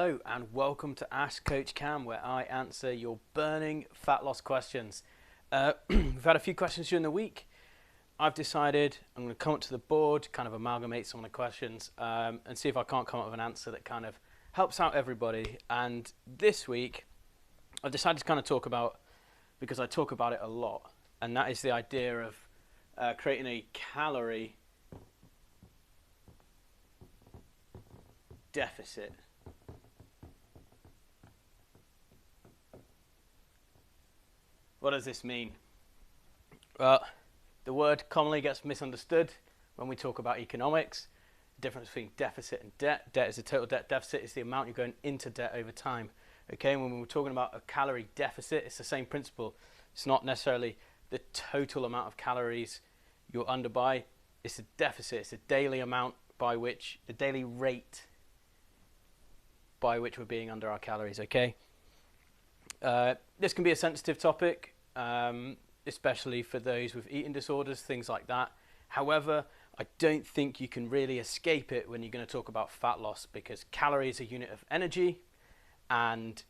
Hello and welcome to Ask Coach Cam, where I answer your burning fat loss questions. We've had a few questions during the week. I've decided I'm going to come up to the board, kind of amalgamate some of the questions and see if I can't come up with an answer that kind of helps out everybody. And this week I've decided to kind of talk about, because I talk about it a lot, and that is the idea of creating a calorie deficit. What does this mean? Well, the word commonly gets misunderstood when we talk about economics. The difference between deficit and debt. Debt is the total debt. Deficit is the amount you're going into debt over time. Okay, and when we're talking about a calorie deficit, it's the same principle. It's not necessarily the total amount of calories you're under by. It's a deficit. It's a daily amount by which, the daily rate by which we're being under our calories. Okay. This can be a sensitive topic, especially for those with eating disorders, things like that. However, I don't think you can really escape it when you're going to talk about fat loss, because calorie is a unit of energy, and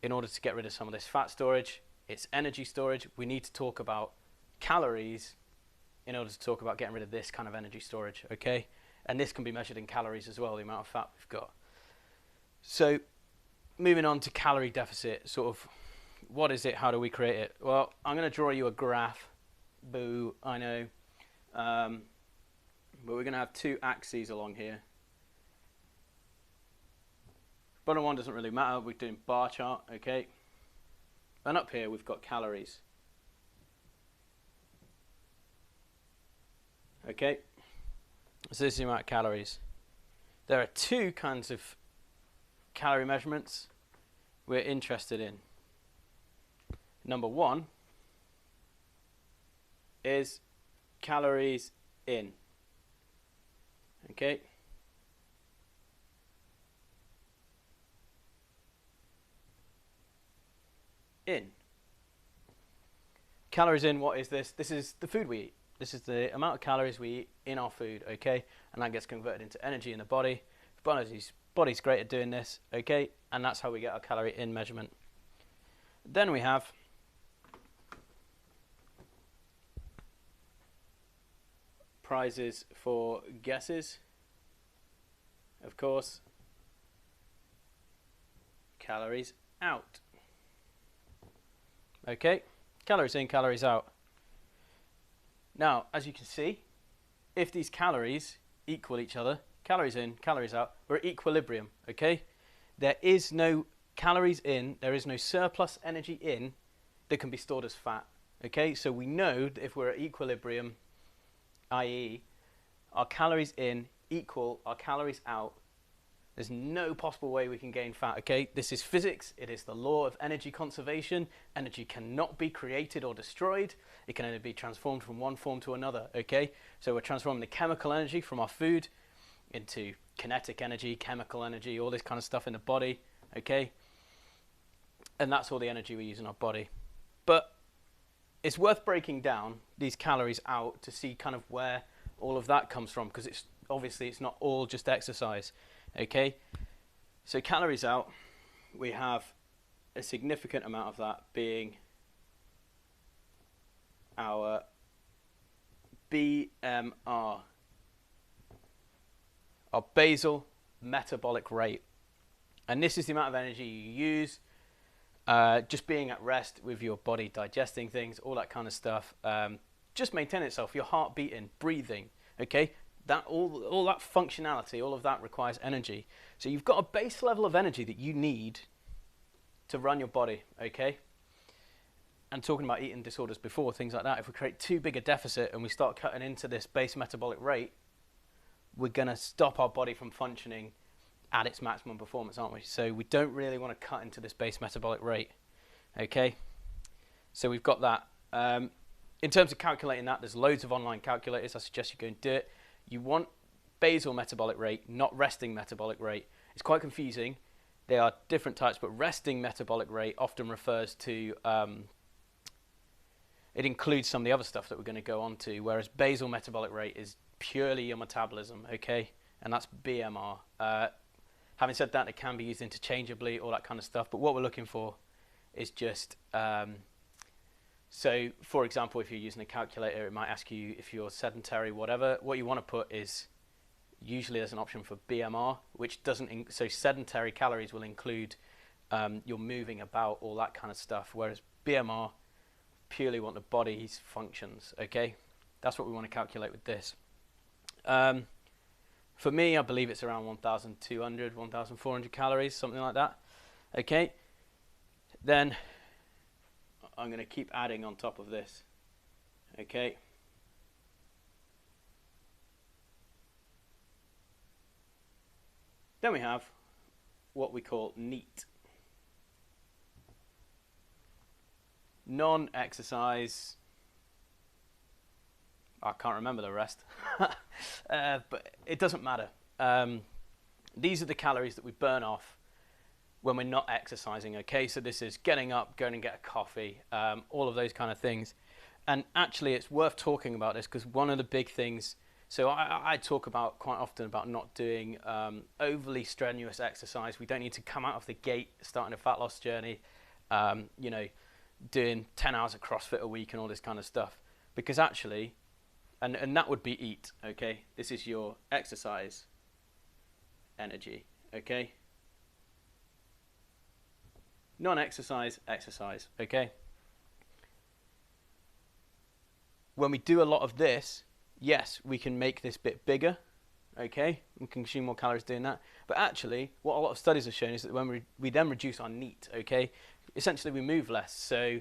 in order to get rid of some of this fat storage, it's energy storage, we need to talk about calories in order to talk about getting rid of this kind of energy storage, okay? And this can be measured in calories as well, the amount of fat we've got. So moving on to calorie deficit, sort of, what is it? How do we create it? Well, I'm going to draw you a graph. Boo, I know. But we're going to have two axes along here. Bottom one doesn't really matter. We're doing bar chart, okay? And up here we've got calories. Okay? So this is the amount of calories. There are two kinds of calorie measurements we're interested in. Number one is calories in. Okay. In. Calories in, what is this? This is the food we eat. This is the amount of calories we eat in our food, okay? And that gets converted into energy in the body. The body's great at doing this, okay? And that's how we get our calorie in measurement. Then we have prizes for guesses, of course. Calories out. Okay, calories in, calories out. Now, as you can see, if these calories equal each other, calories in, calories out, we're at equilibrium, okay? There is no calories in, there is no surplus energy in that can be stored as fat, okay? So we know that if we're at equilibrium, i.e. our calories in equal our calories out, there's no possible way we can gain fat, okay? This is physics. It is the law of energy conservation. Energy cannot be created or destroyed. It can only be transformed from one form to another, okay? So we're transforming the chemical energy from our food into kinetic energy, chemical energy, all this kind of stuff in the body, okay? And that's all the energy we use in our body. But it's worth breaking down these calories out to see kind of where all of that comes from, because it's obviously it's not all just exercise. Okay, so calories out, we have a significant amount of that being our BMR, our basal metabolic rate. And this is the amount of energy you use just being at rest with your body digesting things, all that kind of stuff. Just maintain itself, your heart beating, breathing, okay? That all that functionality, all of that requires energy. So you've got a base level of energy that you need to run your body, okay? And talking about eating disorders before, things like that, if we create too big a deficit and we start cutting into this base metabolic rate, we're going to stop our body from functioning at its maximum performance, aren't we? So we don't really want to cut into this base metabolic rate, okay? So we've got that. In terms of calculating that, there's loads of online calculators. I suggest you go and do it. You want basal metabolic rate, not resting metabolic rate. It's quite confusing. There are different types, but resting metabolic rate often refers to, it includes some of the other stuff that we're going to go on to, whereas basal metabolic rate is purely your metabolism, okay? And that's BMR. Having said that, it can be used interchangeably, all that kind of stuff. But what we're looking for is just, so for example, if you're using a calculator, it might ask you if you're sedentary, whatever. What you want to put is, usually there's an option for BMR, which doesn't, so sedentary calories will include you're moving about, all that kind of stuff, whereas BMR purely want the body's functions, okay? That's what we want to calculate with this. For me, I believe it's around 1,200, 1,400 calories, something like that, okay? Then I'm going to keep adding on top of this, okay? Then we have what we call NEAT. Non-exercise, I can't remember the rest, but it doesn't matter. These are the calories that we burn off when we're not exercising, okay? So this is getting up, going and get a coffee, all of those kind of things. And actually it's worth talking about this because one of the big things, so I talk about quite often about not doing overly strenuous exercise. We don't need to come out of the gate starting a fat loss journey, you know, doing 10 hours of CrossFit a week and all this kind of stuff. Because actually, and that would be EAT, okay? This is your exercise energy, okay? Non-exercise, exercise, okay? When we do a lot of this, yes, we can make this bit bigger, okay? We can consume more calories doing that. But actually, what a lot of studies have shown is that when we then reduce our NEAT, okay, essentially we move less. So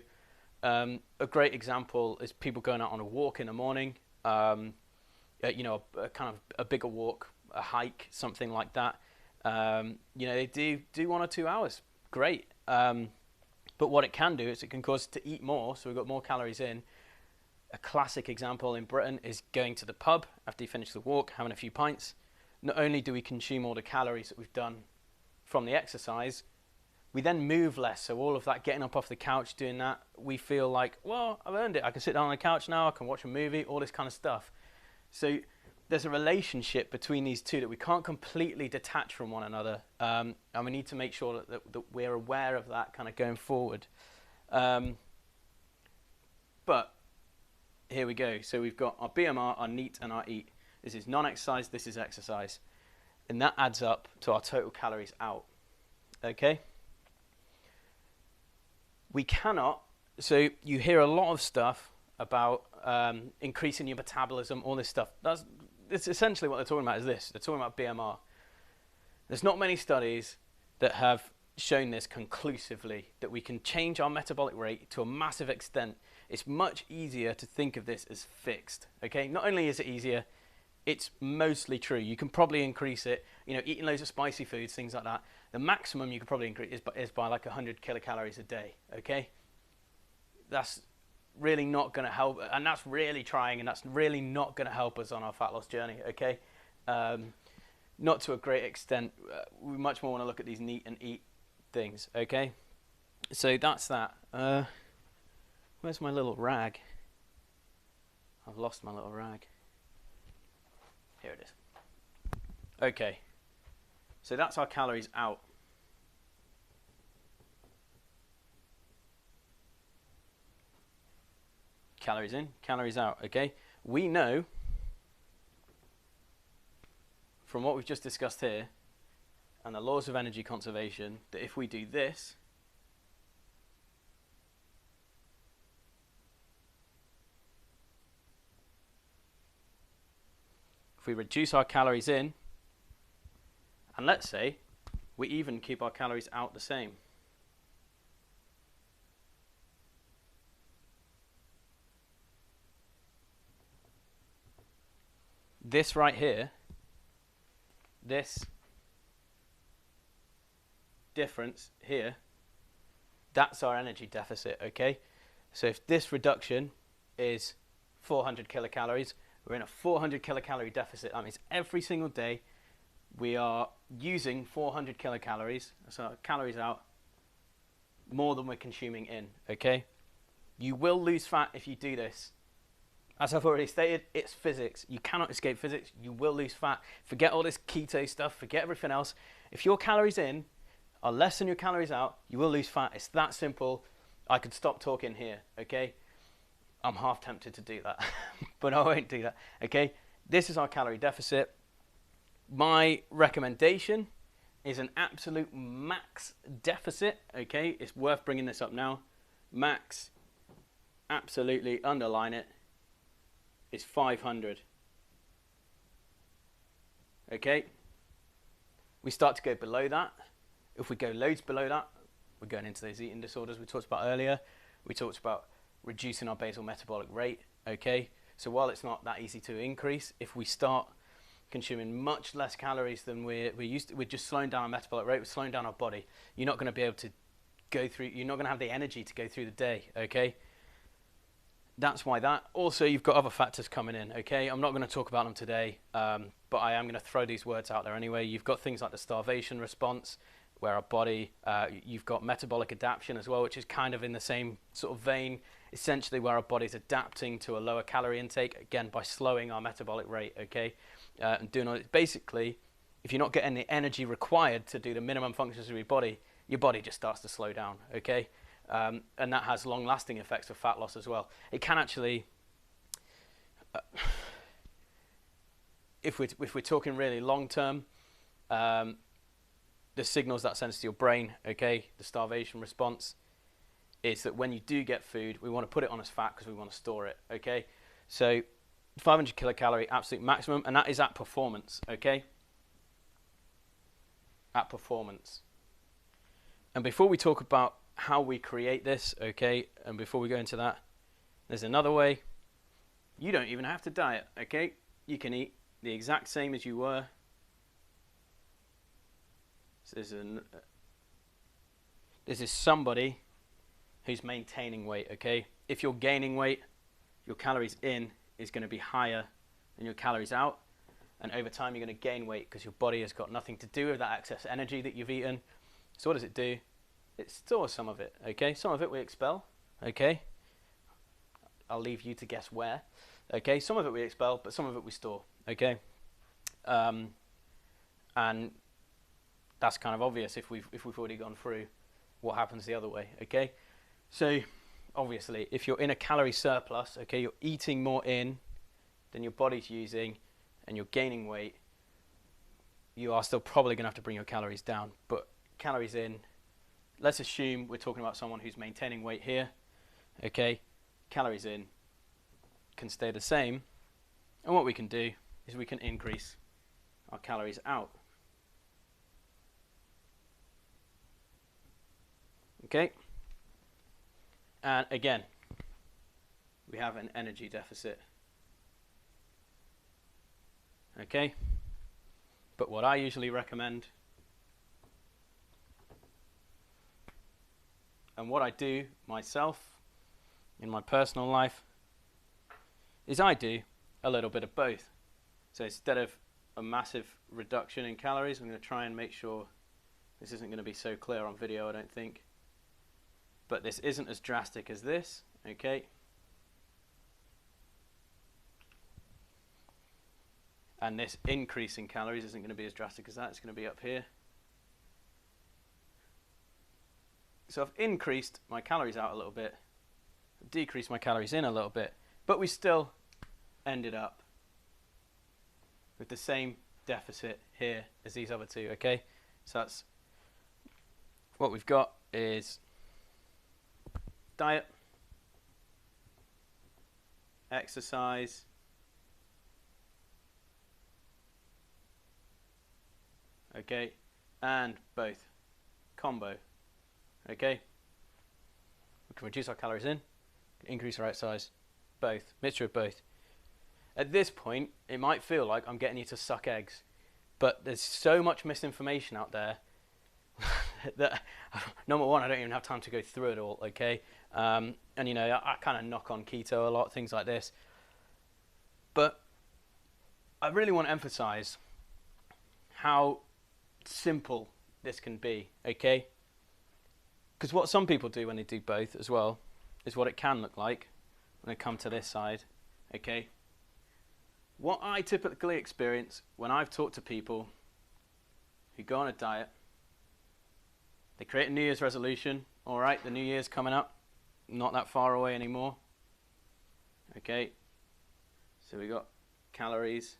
a great example is people going out on a walk in the morning, you know, a kind of a bigger walk, a hike, something like that. You know, they do 1 or 2 hours, great. But what it can do is it can cause us to eat more, so we've got more calories in. A classic example in Britain is going to the pub after you finish the walk, having a few pints. Not only do we consume all the calories that we've done from the exercise, we then move less. So all of that getting up off the couch, doing that, we feel like, well, I've earned it. I can sit down on the couch now, I can watch a movie, all this kind of stuff. So there's a relationship between these two that we can't completely detach from one another. And we need to make sure that we're aware of that kind of going forward. But here we go. So we've got our BMR, our NEAT, and our EAT. This is non-exercise, this is exercise. And that adds up to our total calories out. Okay? We cannot, so you hear a lot of stuff about increasing your metabolism, all this stuff. It's essentially what they're talking about is this. They're talking about BMR. There's not many studies that have shown this conclusively, that we can change our metabolic rate to a massive extent. It's much easier to think of this as fixed, okay? Not only is it easier, it's mostly true. You can probably increase it, you know, eating loads of spicy foods, things like that. The maximum you could probably increase is by like 100 kilocalories a day, okay? That's really not going to help, and that's really trying, and that's really not going to help us on our fat loss journey, okay? Not to a great extent. We much more want to look at these NEAT and EAT things, okay? So that's that. Where's my little rag? I've lost my little rag. Here it is. Okay, so that's our calories out. Calories in, calories out, okay? We know from what we've just discussed here and the laws of energy conservation that if we do this, if we reduce our calories in, and let's say we even keep our calories out the same, this right here, this difference here, that's our energy deficit, okay? So if this reduction is 400 kilocalories, we're in a 400 kilocalorie deficit. That means every single day we are using 400 kilocalories, so calories out, more than we're consuming in, okay? You will lose fat if you do this. As I've already stated, it's physics. You cannot escape physics. You will lose fat. Forget all this keto stuff. Forget everything else. If your calories in are less than your calories out, you will lose fat. It's that simple. I could stop talking here, okay? I'm half tempted to do that, but I won't do that, okay? This is our calorie deficit. My recommendation is an absolute max deficit, okay? It's worth bringing this up now. Max, absolutely underline it, is 500. Okay? We start to go below that. If we go loads below that, we're going into those eating disorders we talked about earlier. We talked about reducing our basal metabolic rate, okay? So while it's not that easy to increase, if we start consuming much less calories than we're used to, we're just slowing down our metabolic rate, we're slowing down our body. You're not going to be able to go through, you're not going to have the energy to go through the day, okay? That's why that. Also, you've got other factors coming in, okay? I'm not going to talk about them today, but I am going to throw these words out there anyway. You've got things like the starvation response, where our body, you've got metabolic adaptation as well, which is kind of in the same sort of vein, essentially where our body's adapting to a lower calorie intake, again, by slowing our metabolic rate, okay? And doing all it. Basically, if you're not getting the energy required to do the minimum functions of your body just starts to slow down, okay? And that has long-lasting effects of fat loss as well. It can actually, if we're talking really long-term, the signals that sends to your brain, okay, the starvation response, is that when you do get food, we want to put it on as fat because we want to store it, okay? So 500 kilocalorie, absolute maximum, and that is at performance, okay? At performance. And before we talk about how we create this, okay, and before we go into that, there's another way. You don't even have to diet, okay? You can eat the exact same as you were. So this is somebody who's maintaining weight, okay? If you're gaining weight, your calories in is going to be higher than your calories out, and over time you're going to gain weight because your body has got nothing to do with that excess energy that you've eaten. So what does it do? It stores some of it, okay? Some of it we expel, okay? I'll leave you to guess where, okay? Some of it we expel, but some of it we store, okay? And that's kind of obvious if we've already gone through what happens the other way, okay? So obviously, if you're in a calorie surplus, okay, you're eating more in than your body's using, and you're gaining weight, you are still probably going to have to bring your calories down. But calories in, let's assume we're talking about someone who's maintaining weight here, okay? Calories in can stay the same, and what we can do is we can increase our calories out. Okay? And again, we have an energy deficit. Okay? But what I usually recommend, and what I do myself in my personal life, is I do a little bit of both. So instead of a massive reduction in calories, I'm going to try and make sure this isn't going to be so clear on video, I don't think. But this isn't as drastic as this, okay? And this increase in calories isn't going to be as drastic as that. It's going to be up here. So I've increased my calories out a little bit, decreased my calories in a little bit, but we still ended up with the same deficit here as these other two, okay? So that's what we've got is diet, exercise, okay, and both, combo, okay? We can reduce our calories in, increase our exercise, both, mixture of both. At this point, it might feel like I'm getting you to suck eggs, but there's so much misinformation out there that, number one, I don't even have time to go through it all, okay? And you know, I kind of knock on keto a lot, things like this. But I really want to emphasize how simple this can be, okay? Because what some people do when they do both as well is what it can look like when they come to this side, okay? What I typically experience when I've talked to people who go on a diet, they create a New Year's resolution. All right, the New Year's coming up, not that far away anymore. Okay, so we got calories.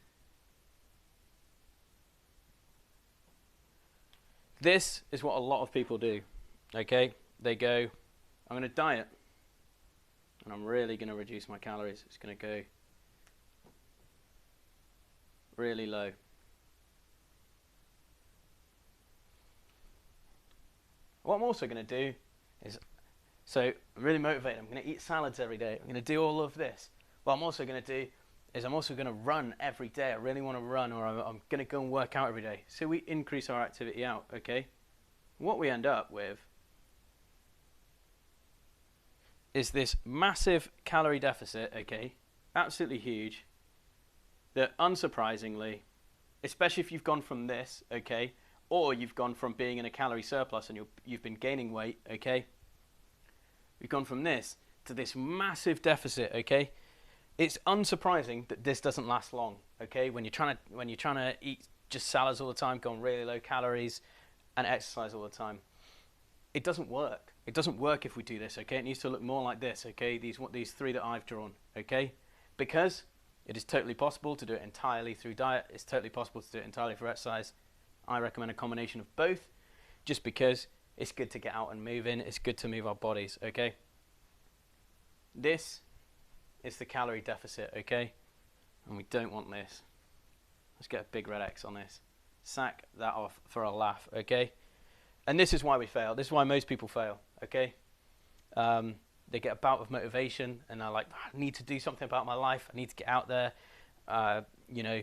This is what a lot of people do. Okay, they go, I'm going to diet, and I'm really going to reduce my calories. It's going to go really low. What I'm also going to do is, so I'm really motivated. I'm going to eat salads every day. I'm going to do all of this. What I'm also going to do is I'm also going to run every day. I really want to run, or I'm going to go and work out every day. So we increase our activity out, okay? What we end up with is this massive calorie deficit, okay? Absolutely huge. That unsurprisingly, especially if you've gone from this, okay, or you've gone from being in a calorie surplus and you've been gaining weight, okay? We've gone from this to this massive deficit, okay? It's unsurprising that this doesn't last long, okay? When you're trying to eat just salads all the time, go on really low calories, and exercise all the time, it doesn't work. It doesn't work if we do this, okay? It needs to look more like this, okay? These three that I've drawn, okay? Because it is totally possible to do it entirely through diet. It's totally possible to do it entirely through exercise. I recommend a combination of both, just because it's good to get out and move in. It's good to move our bodies, okay? This is the calorie deficit, okay? And we don't want this. Let's get a big red X on this. Sack that off for a laugh, okay? And this is why we fail. This is why most people fail, okay? They get a bout of motivation and they're like, I need to do something about my life. I need to get out there. You know,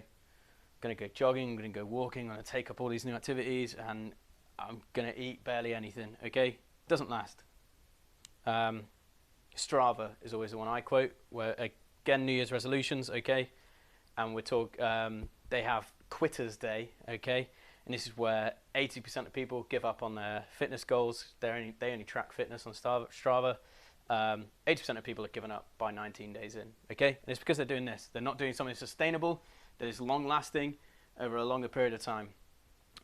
going to go jogging, I'm going to go walking, I'm going to take up all these new activities, and I'm going to eat barely anything, okay? Doesn't last. Strava is always the one I quote, where, again, New Year's resolutions, okay? And they have Quitters Day, okay? And this is where 80% of people give up on their fitness goals. They only track fitness on Strava. 80% of people are given up by 19 days in, okay? And it's because they're doing this. They're not doing something sustainable, that is long-lasting over a longer period of time,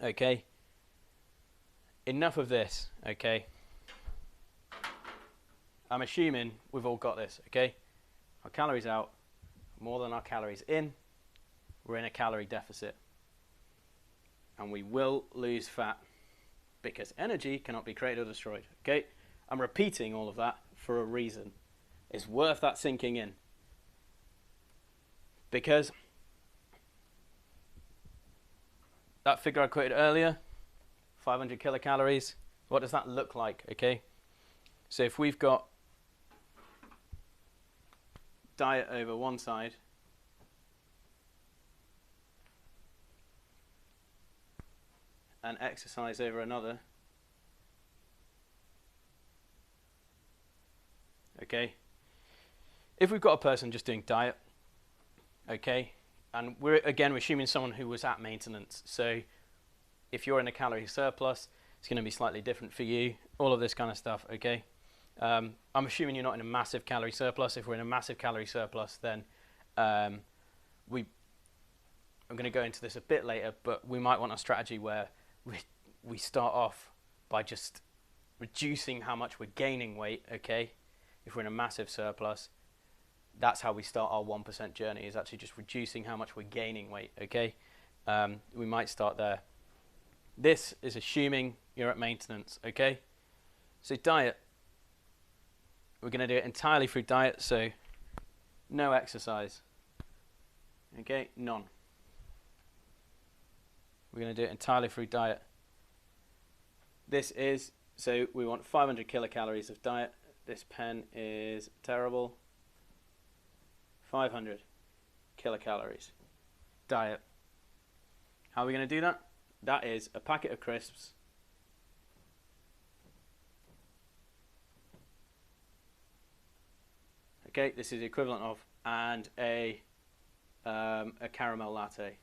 okay? Enough of this, okay? I'm assuming we've all got this, okay? Our calories out, more than our calories in. We're in a calorie deficit. And we will lose fat because energy cannot be created or destroyed, okay? I'm repeating all of that for a reason. It's worth that sinking in. Because that figure I quoted earlier, 500 kilocalories, what does that look like, okay? So if we've got diet over one side, and exercise over another, okay? If we've got a person just doing diet, okay, and we're assuming someone who was at maintenance. So if you're in a calorie surplus, it's going to be slightly different for you, all of this kind of stuff, okay? I'm assuming you're not in a massive calorie surplus. If we're in a massive calorie surplus, then I'm going to go into this a bit later, but we might want a strategy where we start off by just reducing how much we're gaining weight, okay? If we're in a massive surplus, that's how we start our 1% journey, is actually just reducing how much we're gaining weight, okay? We might start there. This is assuming you're at maintenance, okay? So diet, we're going to do it entirely through diet, so no exercise, okay? None. We're going to do it entirely through diet. This is, so we want 500 kilocalories of diet. This pen is terrible. 500 kilocalories. Diet. How are we going to do that? That is a packet of crisps. Okay, this is the equivalent of, and a caramel latte.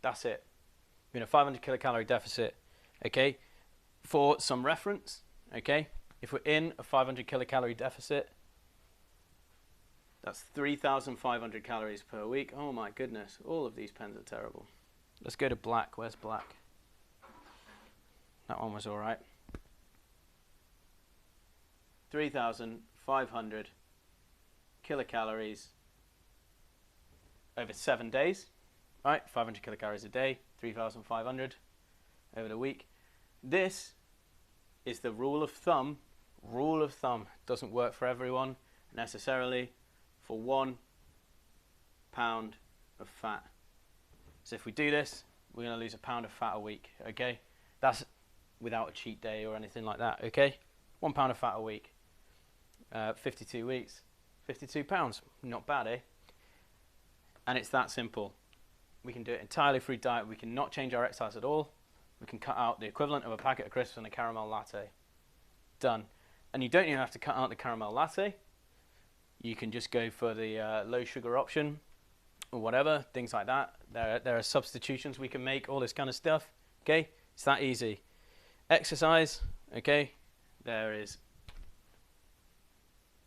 That's it. We're in a 500 kilocalorie deficit. Okay, for some reference, okay, if we're in a 500 kilocalorie deficit, that's 3,500 calories per week. Oh my goodness, all of these pens are terrible. Let's go to black. Where's black? That one was all right. 3,500 kilocalories over 7 days, right? 500 kilocalories a day, 3,500 over the week. This is the rule of thumb. Rule of thumb doesn't work for everyone necessarily. For 1 pound of fat. So if we do this, we're going to lose a pound of fat a week, okay? That's without a cheat day or anything like that, okay? 1 pound of fat a week. 52 weeks, 52 pounds. Not bad, eh? And it's that simple. We can do it entirely through diet. We can not change our exercise at all. We can cut out the equivalent of a packet of crisps and a caramel latte. Done. And you don't even have to cut out the caramel latte. You can just go for the low sugar option or whatever, things like that. There are substitutions we can make, all this kind of stuff. Okay, it's that easy. Exercise, okay, there is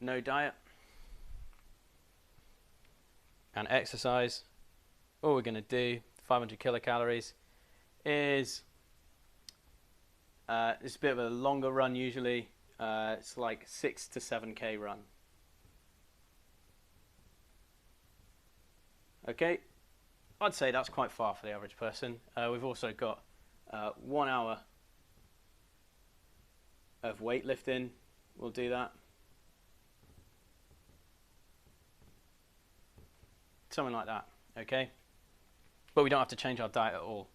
no diet. And exercise, all we're going to do, 500 kilocalories, is it's a bit of a longer run usually. It's like 6 to 7K run. Okay, I'd say that's quite far for the average person. We've also got 1 hour of weightlifting. We'll do that. Something like that, okay? But we don't have to change our diet at all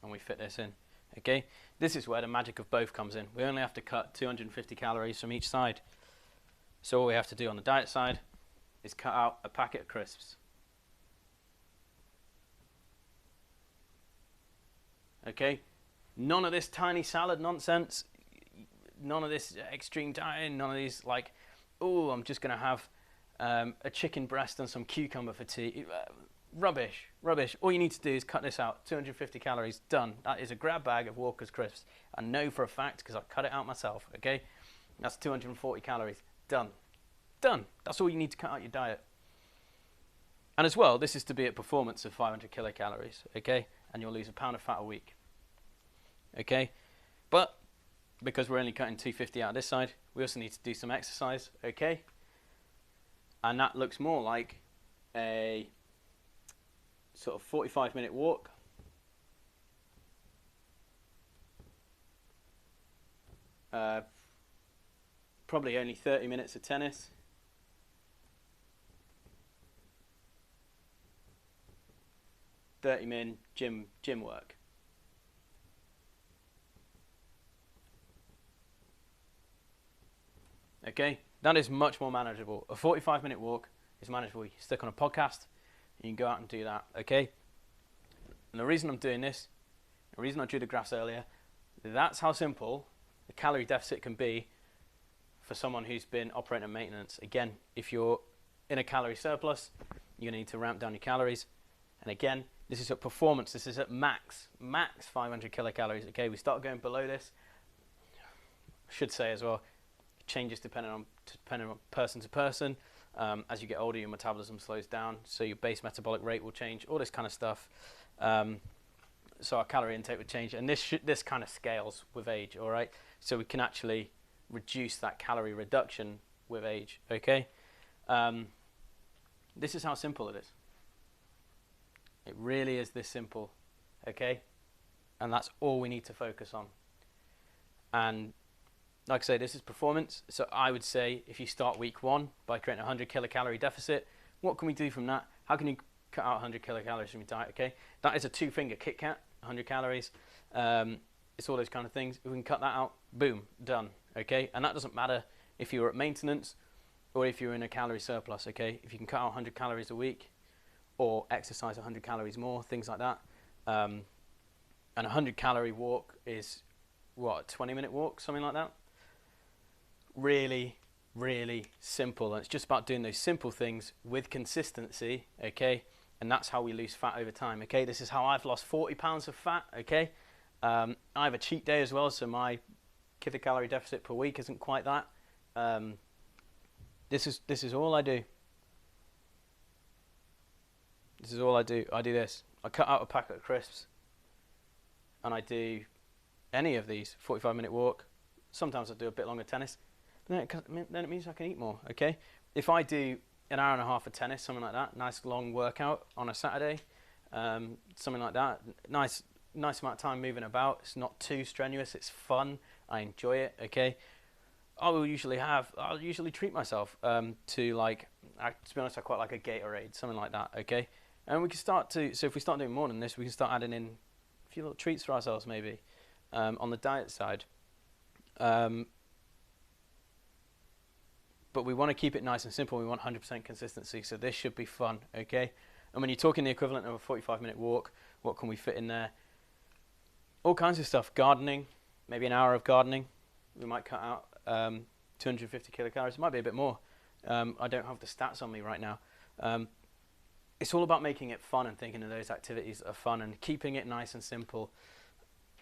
when we fit this in, okay? This is where the magic of both comes in. We only have to cut 250 calories from each side. So all we have to do on the diet side is cut out a packet of crisps. Okay, none of this tiny salad nonsense, none of this extreme dieting, none of these like, oh, I'm just going to have a chicken breast and some cucumber for tea. Rubbish, rubbish. All you need to do is cut this out, 250 calories, done. That is a grab bag of Walker's crisps. I know for a fact because I've cut it out myself, okay? That's 240 calories, done. Done. That's all you need to cut out your diet. And as well, this is to be at performance of 500 kilocalories, okay? And you'll lose a pound of fat a week. Okay, but because we're only cutting 250 out of this side, we also need to do some exercise, okay? And that looks more like a sort of 45-minute walk. Probably only 30 minutes of tennis. Min gym work. Okay, that is much more manageable. A 45-minute walk is manageable. You stick on a podcast, and you can go out and do that, okay? And the reason I'm doing this, the reason I drew the graphs earlier, that's how simple the calorie deficit can be for someone who's been operating at maintenance. Again, if you're in a calorie surplus, you're going to need to ramp down your calories. And again, this is at performance. This is at max 500 kilocalories. Okay, we start going below this. I should say as well, it changes depending on person to person. As you get older, your metabolism slows down, so your base metabolic rate will change. All this kind of stuff. So our calorie intake would change, and this kind of scales with age. All right, so we can actually reduce that calorie reduction with age. Okay, this is how simple it is. It really is this simple, okay? And that's all we need to focus on. And like I say, this is performance. So I would say if you start week 1 by creating a 100 kilocalorie deficit, what can we do from that? How can you cut out 100 kilocalories from your diet, okay? That is a 2-finger Kit Kat, 100 calories. It's all those kind of things. If we can cut that out, boom, done, okay? And that doesn't matter if you're at maintenance or if you're in a calorie surplus, okay? If you can cut out 100 calories a week, or exercise 100 calories more, things like that. And a 100 calorie walk is, what, a 20-minute walk, something like that? Really, really simple. And it's just about doing those simple things with consistency, okay? And that's how we lose fat over time, okay? This is how I've lost 40 pounds of fat, okay? I have a cheat day as well, so my kilocalorie deficit per week isn't quite that. This is all I do. This is all I do. I do this. I cut out a packet of crisps, and I do any of these. 45-minute walk. Sometimes I do a bit longer tennis. But then it means I can eat more. Okay. If I do an hour and a half of tennis, something like that, nice long workout on a Saturday, something like that, nice amount of time moving about. It's not too strenuous. It's fun. I enjoy it. Okay. I'll usually treat myself to like. To be honest, I quite like a Gatorade, something like that. Okay. And we can start to. So if we start doing more than this, we can start adding in a few little treats for ourselves, maybe on the diet side. But we want to keep it nice and simple. We want 100% consistency. So this should be fun. Okay. And when you're talking the equivalent of a 45-minute walk, what can we fit in there? All kinds of stuff. Gardening, maybe an hour of gardening. We might cut out 250 kilocalories. It might be a bit more. I don't have the stats on me right now. It's all about making it fun and thinking of those activities that are fun and keeping it nice and simple.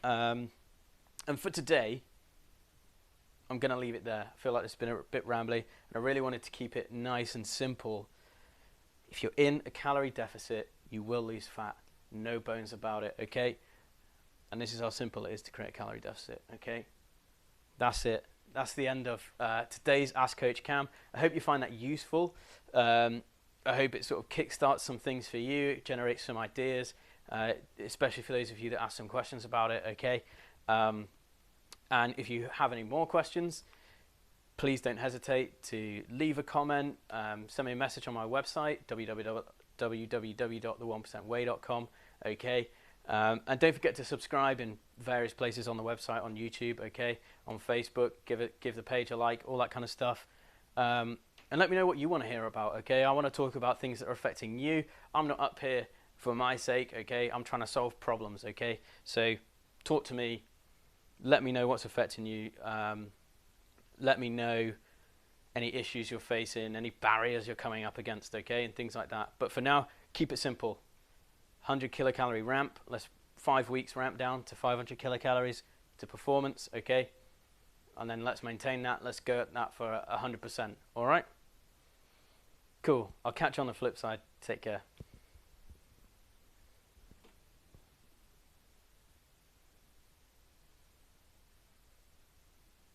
And for today, I'm going to leave it there. I feel like it's been a bit rambly, and I really wanted to keep it nice and simple. If you're in a calorie deficit, you will lose fat. No bones about it, okay? And this is how simple it is to create a calorie deficit, okay? That's it. That's the end of today's Ask Coach Cam. I hope you find that useful. I hope it sort of kickstarts some things for you, generates some ideas, especially for those of you that ask some questions about it, okay? And if you have any more questions, please don't hesitate to leave a comment, send me a message on my website, www.the1percentway.com, okay? And don't forget to subscribe in various places on the website, on YouTube, okay? On Facebook, give the page a like, all that kind of stuff. And let me know what you want to hear about, okay? I want to talk about things that are affecting you. I'm not up here for my sake, okay? I'm trying to solve problems, okay? So talk to me. Let me know what's affecting you. Let me know any issues you're facing, any barriers you're coming up against, okay? And things like that. But for now, keep it simple. 100 kilocalorie ramp. Let's 5 weeks ramp down to 500 kilocalories to performance, okay? And then let's maintain that. Let's go at that for 100%, all right? Cool. I'll catch you on the flip side. Take care.